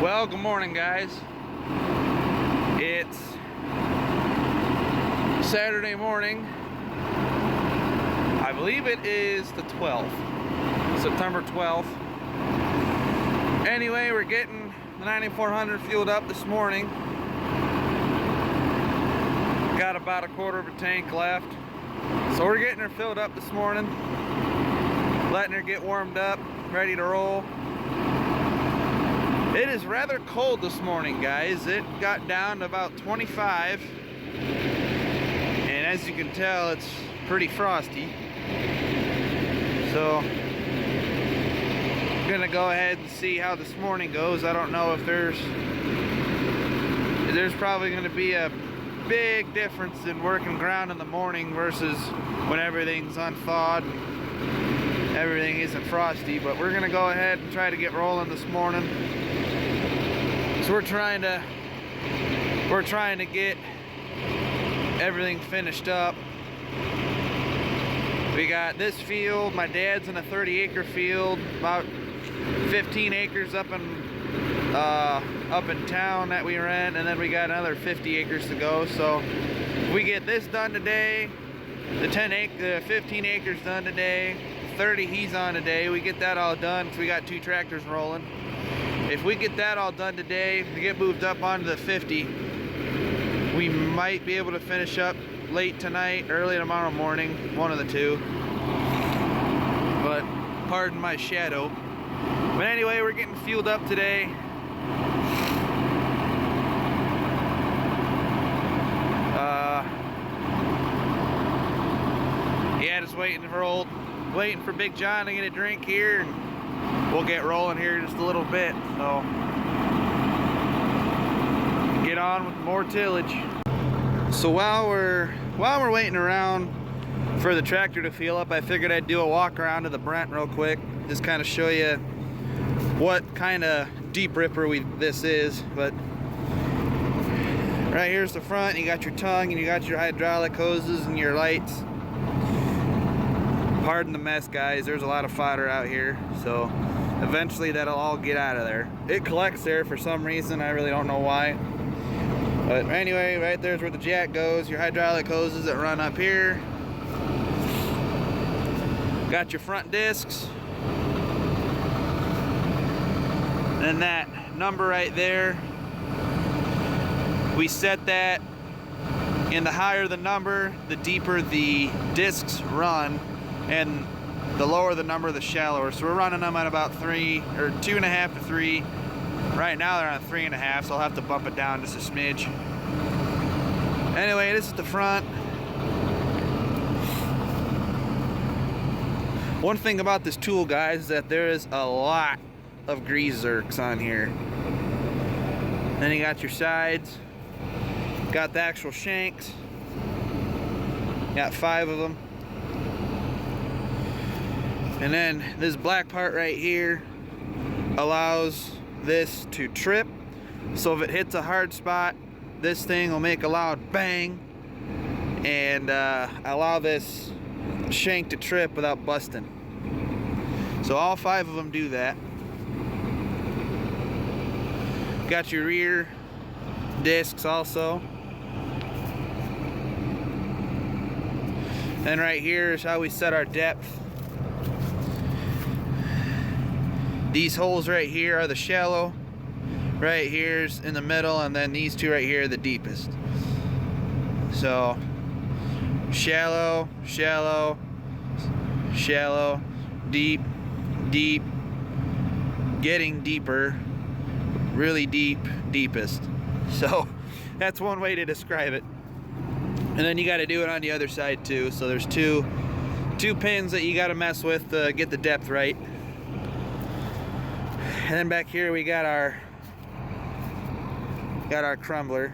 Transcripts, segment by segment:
Well, good morning, guys. It's Saturday morning. I believe it is the 12th, September 12th. Anyway, we're getting the 9400 fueled up this morning. Got about a quarter of a tank left. So we're getting her filled up this morning, letting her get warmed up, ready to roll. It is rather cold this morning, guys. It got down to about 25. And as you can tell, it's pretty frosty. So, I'm gonna go ahead and see how this morning goes. I don't know if there's probably gonna be a big difference in working ground in the morning versus when everything's unthawed and everything isn't frosty, but we're gonna go ahead and try to get rolling this morning. So we're trying to get everything finished up. We got this field. My dad's in a 30-acre field, about 15 acres up in town that we rent, and then we got another 50 acres to go. So if we get this done today, the 15 acres done today, 30 he's on today, we get that all done because we got 2 tractors rolling. If we get that all done today, we get moved up onto the 50, we might be able to finish up late tonight, early tomorrow morning, one of the two. But pardon my shadow. But anyway, we're getting fueled up today. Yeah, just waiting for Big John to get a drink here, and we'll get rolling here in just a little bit. So get on with more tillage. So while we're waiting around for the tractor to fuel up, I figured I'd do a walk around to the Brent real quick, just kind of show you what kind of deep ripper this is. But right here's the front. You got your tongue and you got your hydraulic hoses and your lights. Pardon the mess, guys. There's a lot of fodder out here, so eventually that'll all get out of there. It collects there for some reason. I really don't know why. But anyway, right there's where the jack goes. Your hydraulic hoses that run up here. Got your front discs. And that number right there, we set that, and the higher the number, the deeper the discs run, and the lower the number, the shallower. So we're running them at about 2.5 to 3. Right now they're on 3.5, so I'll have to bump it down just a smidge. Anyway, this is the front. One thing about this tool, guys, is that there is a lot of grease zerks on here. Then you got your sides, got the actual shanks, got 5 of them. And then this black part right here allows this to trip. So if it hits a hard spot, this thing will make a loud bang and allow this shank to trip without busting. So all 5 of them do that. Got your rear discs also. And right here is how we set our depth. These holes right here are the shallow. Right here's in the middle, and then these 2 right here are the deepest. So shallow, shallow, shallow, deep, deep, getting deeper, really deep, deepest. So that's one way to describe it. And then you got to do it on the other side too. So there's two pins that you got to mess with to get the depth right. And then back here we got our crumbler.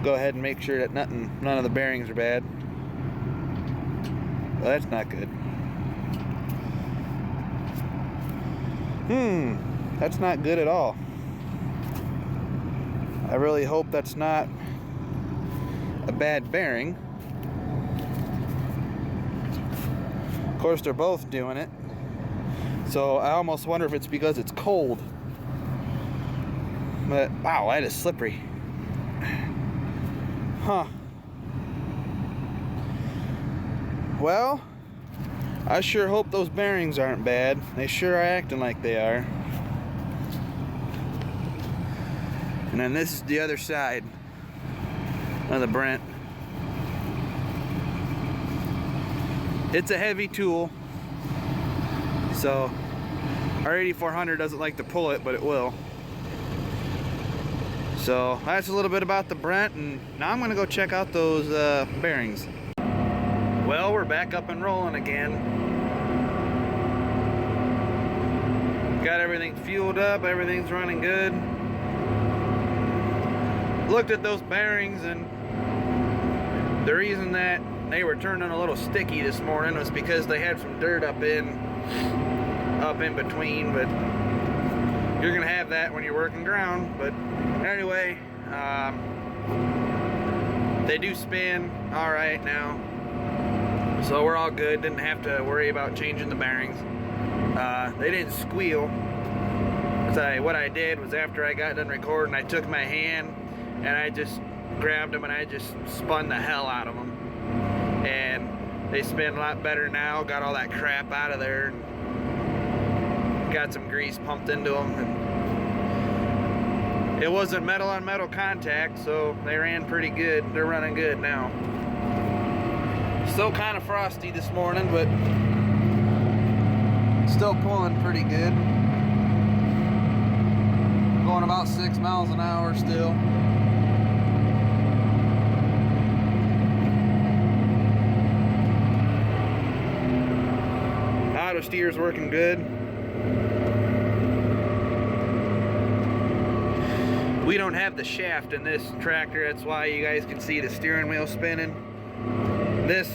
Go ahead and make sure that none of the bearings are bad. Well, that's not good. That's not good at all. I really hope that's not a bad bearing. Of course, they're both doing it. So I almost wonder if it's because it's cold. But wow, that is slippery. Huh. Well, I sure hope those bearings aren't bad. They sure are acting like they are. And then this is the other side of the Brent. It's a heavy tool, so our 8400 doesn't like to pull it, but it will. So that's a little bit about the Brent, and now I'm gonna go check out those bearings. Well, we're back up and rolling again. Got everything fueled up, everything's running good. Looked at those bearings, and the reason that they were turning a little sticky this morning was because they had some dirt up in between, but you're gonna have that when you're working ground. But anyway, they do spin all right now, so we're all good. Didn't have to worry about changing the bearings. They didn't squeal. What I did was, after I got done recording, I took my hand and I just grabbed them and I just spun the hell out of them, and they spin a lot better now. Got all that crap out of there and got some grease pumped into them, and it wasn't metal on metal contact, so they ran pretty good. They're running good now. Still kind of frosty this morning, but still pulling pretty good. Going about 6 miles an hour still. Auto steer's working good. We don't have the shaft in this tractor, that's why you guys can see the steering wheel spinning. This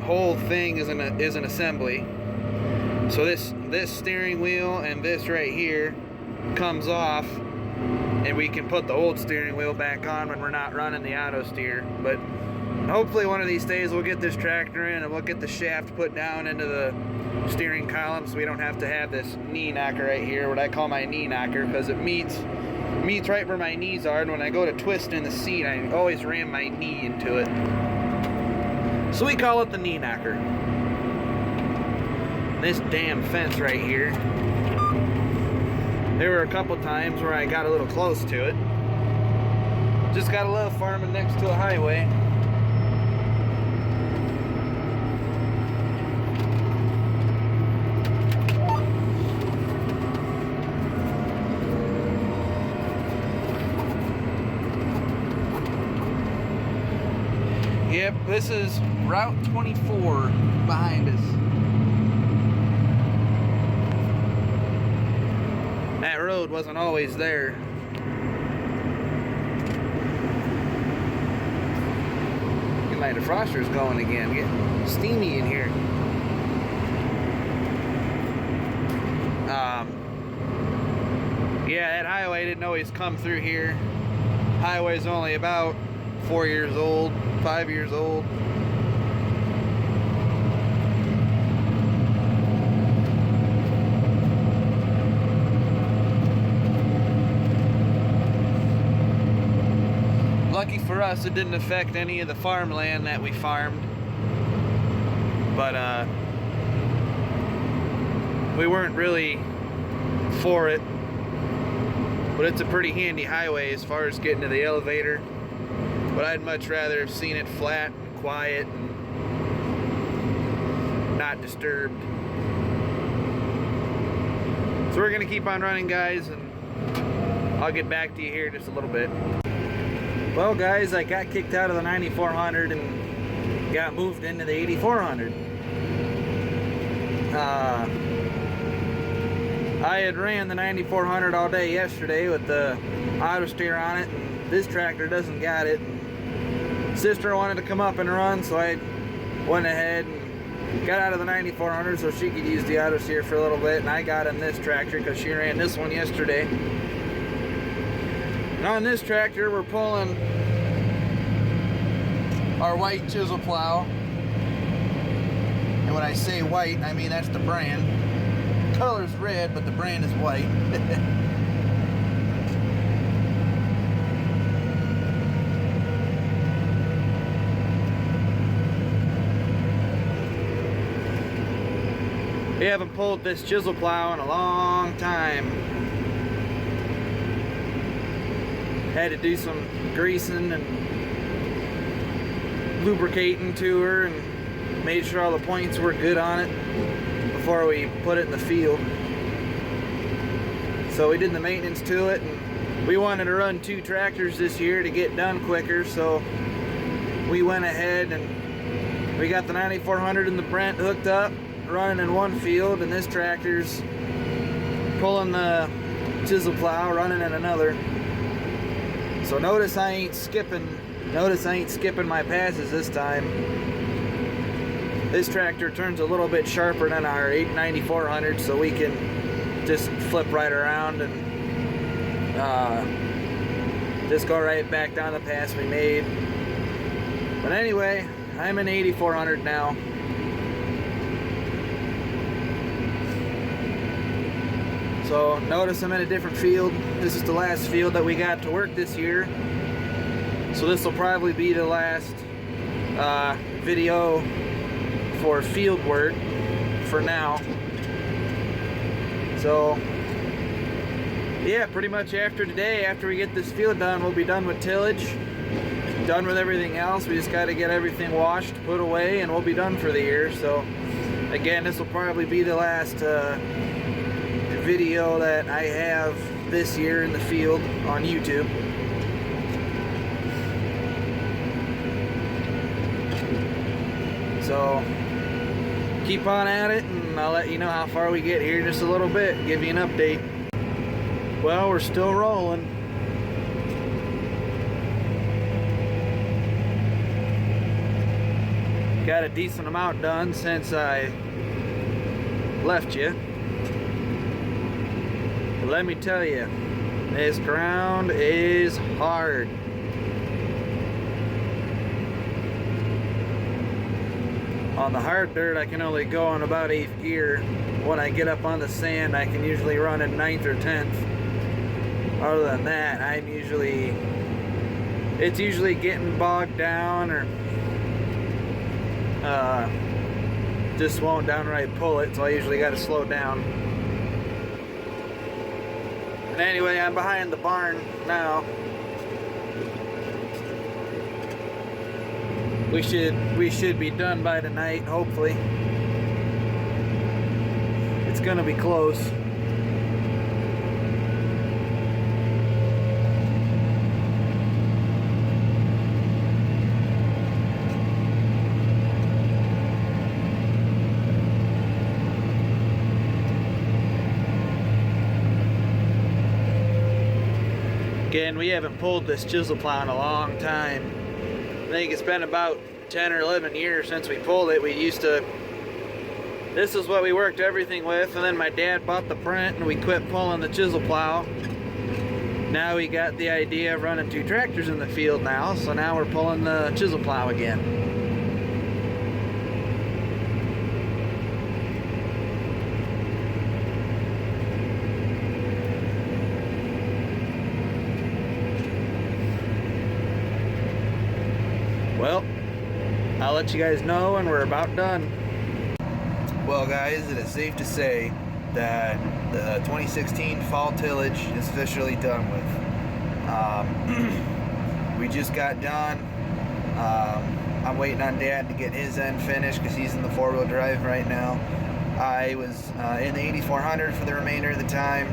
whole thing is an assembly. So this steering wheel and this right here comes off, and we can put the old steering wheel back on when we're not running the auto steer. But hopefully one of these days we'll get this tractor in and we'll get the shaft put down into the steering column, so we don't have to have this knee knocker right here, what I call my knee knocker, because it meets right where my knees are, and when I go to twist in the seat, I always ram my knee into it. So we call it the knee knocker. This damn fence right here, there were a couple times where I got a little close to it. Just gotta love farming next to a highway. Yep, this is Route 24 behind us. That road wasn't always there. Get my defroster's going again. Getting steamy in here. Yeah, that highway didn't always come through here. Highway's only about 4 years old, 5 years old. Lucky for us, it didn't affect any of the farmland that we farmed. But we weren't really for it. But it's a pretty handy highway as far as getting to the elevator. But I'd much rather have seen it flat, and quiet, and not disturbed. So we're gonna keep on running, guys, and I'll get back to you here in just a little bit. Well, guys, I got kicked out of the 9400 and got moved into the 8400. I had ran the 9400 all day yesterday with the auto steer on it, and this tractor doesn't got it. Sister wanted to come up and run, so I went ahead and got out of the 9400 so she could use the auto steer for a little bit, and I got in this tractor because she ran this one yesterday. And on this tractor we're pulling our white chisel plow, and when I say white, I mean that's the brand. The color's red, but the brand is white. We haven't pulled this chisel plow in a long time. Had to do some greasing and lubricating to her and made sure all the points were good on it before we put it in the field. So we did the maintenance to it, and we wanted to run 2 tractors this year to get done quicker, so we went ahead and we got the 9400 and the Brent hooked up, running in one field, and this tractor's pulling the chisel plow, running in another. So notice I ain't skipping my passes this time. This tractor turns a little bit sharper than our 9400, so we can just flip right around and just go right back down the pass we made. But anyway, I'm in 8400 now. So notice I'm in a different field. This is the last field that we got to work this year. So this will probably be the last video for field work for now. So yeah, pretty much after today, after we get this field done, we'll be done with tillage, done with everything else. We just got to get everything washed, put away, and we'll be done for the year. So again, this will probably be the last video that I have this year in the field on YouTube. So keep on at it, and I'll let you know how far we get here in just a little bit, give you an update. Well, we're still rolling. Got a decent amount done since I left you. But let me tell you, this ground is hard. On the hard dirt, I can only go in about 8th gear. When I get up on the sand, I can usually run in 9th or 10th. Other than that, it's usually getting bogged down, or just won't downright pull it, so I usually got to slow down. And anyway, I'm behind the barn now. We should be done by tonight, hopefully. It's gonna be close. Again, we haven't pulled this chisel plow in a long time. I think it's been about 10 or 11 years since we pulled it. This is what we worked everything with, and then my dad bought the Brent and we quit pulling the chisel plow. Now we got the idea of running 2 tractors in the field now, so now we're pulling the chisel plow again. Well, I'll let you guys know when we're about done. Well guys, it is safe to say that the 2016 fall tillage is officially done with. We just got done. I'm waiting on Dad to get his end finished because he's in the 4-wheel drive right now. I was in the 8400 for the remainder of the time,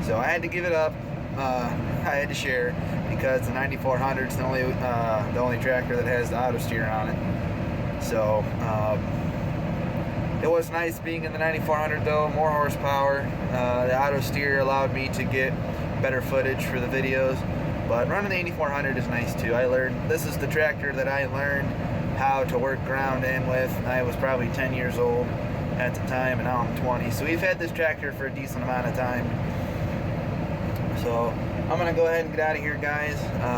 so I had to give it up. I had to share because the 9400 is the only tractor that has the auto steer on it. So it was nice being in the 9400 though, more horsepower. The auto steer allowed me to get better footage for the videos, but running the 8400 is nice too. This is the tractor that I learned how to work ground in with. I was probably 10 years old at the time, and now I'm 20. So we've had this tractor for a decent amount of time. So I'm gonna go ahead and get out of here, guys.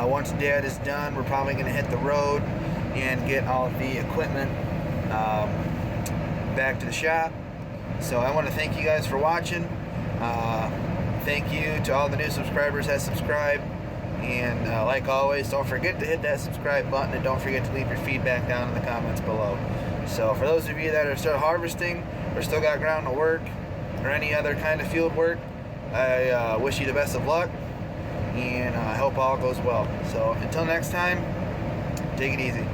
Once Dad is done, we're probably gonna hit the road and get all of the equipment back to the shop. So I want to thank you guys for watching. Thank you to all the new subscribers that subscribe, and like always, don't forget to hit that subscribe button, and don't forget to leave your feedback down in the comments below. So for those of you that are still harvesting, or still got ground to work, or any other kind of field work, I wish you the best of luck, and I hope all goes well. So until next time, take it easy.